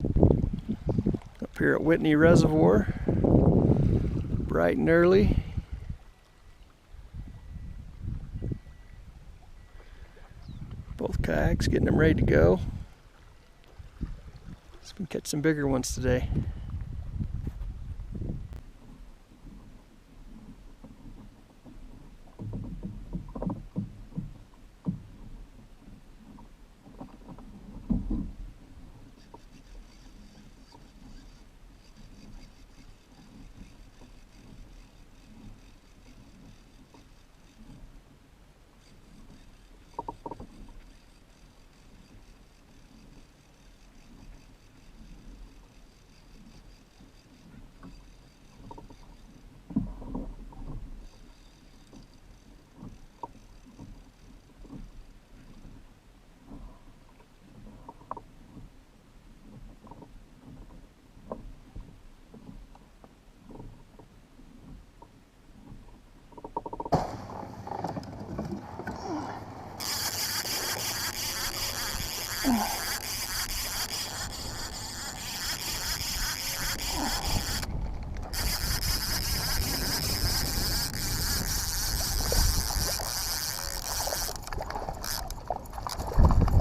Up here at Whitney Reservoir, bright and early. Both kayaks getting them ready to go. Let's catch some bigger ones today.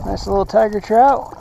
Nice little tiger trout.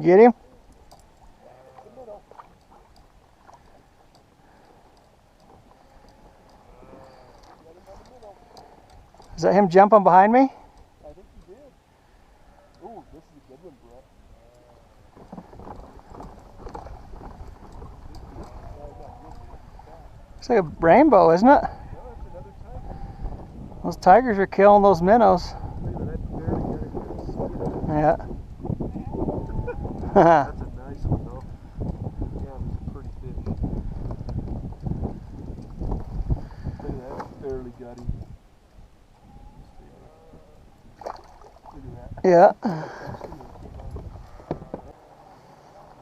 Get him? Is that him jumping behind me? I think he did. Oh, this is a good one, Brett. It's like a rainbow, isn't it? No, it's another tiger. Those tigers are killing those minnows. Yeah. That's a nice one, though. Yeah, it's a pretty fish. Look at that, barely got him. Look at that. Yeah. I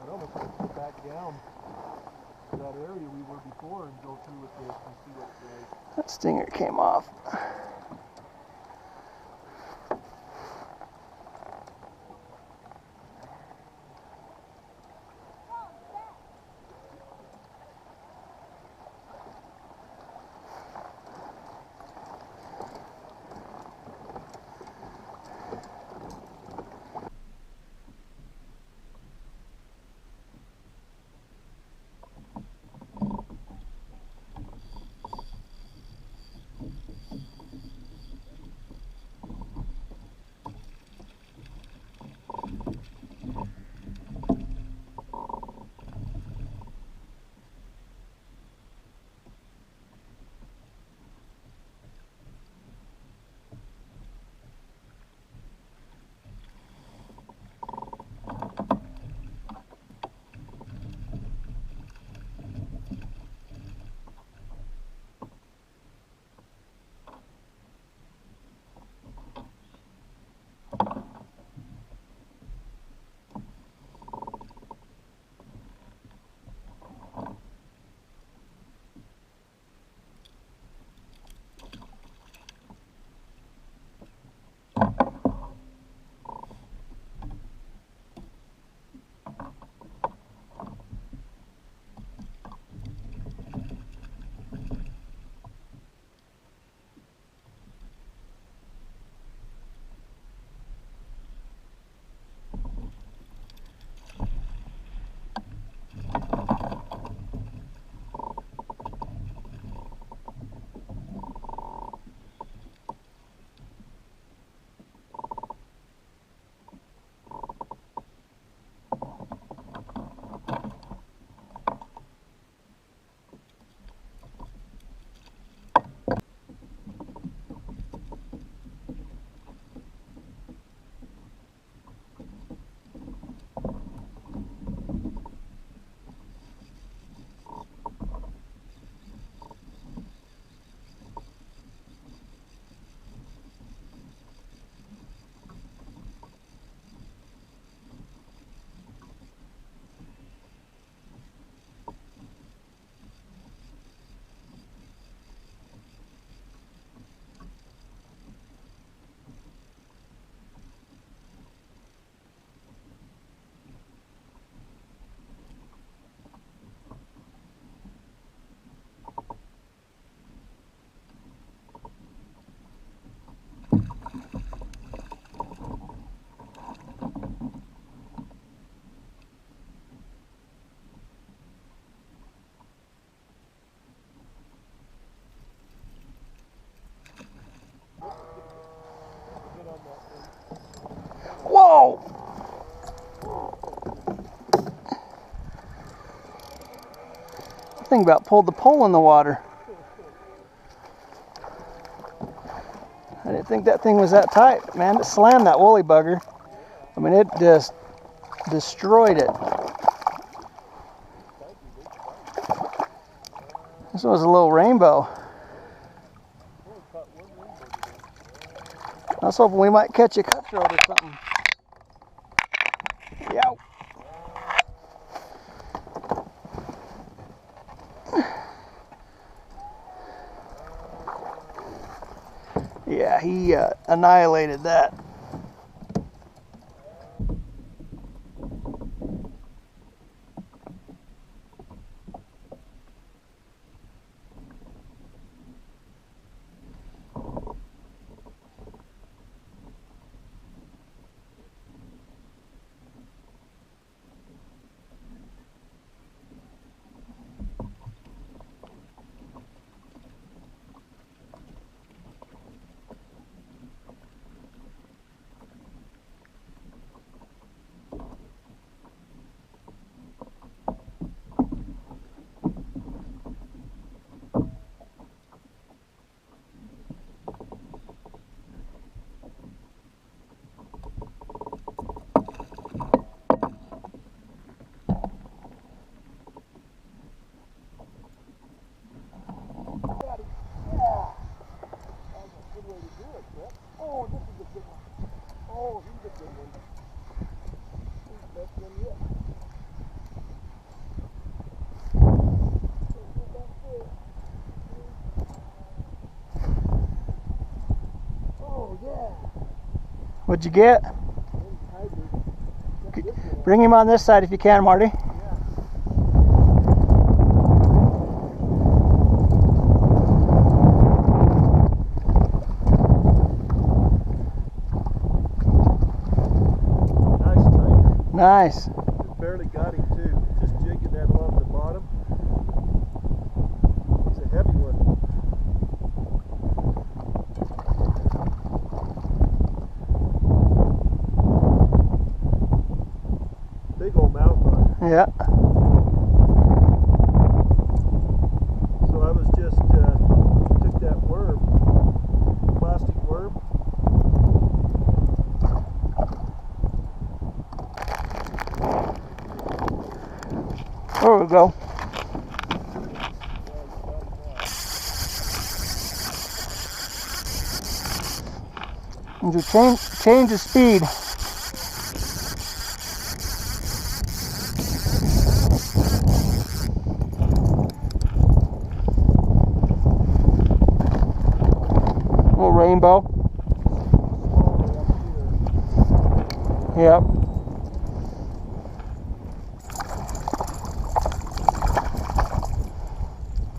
don't know if I can go back down to that area we were before and go through with this and see what it's like. That stinger came off. thing about pulled the pole in the water. I didn't think that thing was that tight, man. It slammed that woolly bugger. I mean, it just destroyed it. This was a little rainbow. I was hoping we might catch a cutthroat or something. Yow. Yeah, he annihilated that. Oh, this is a good one. Oh, he's a good one. He's the best one yet. Oh, yeah. What'd you get? Bring him on this side if you can, Marty. Nice. Just barely got him too. Just jigging that along the bottom. He's a heavy one. Big old mountain lion. Yeah. So I was just took that worm, plastic worm. There we go. And you change the speed. Little rainbow. Yep.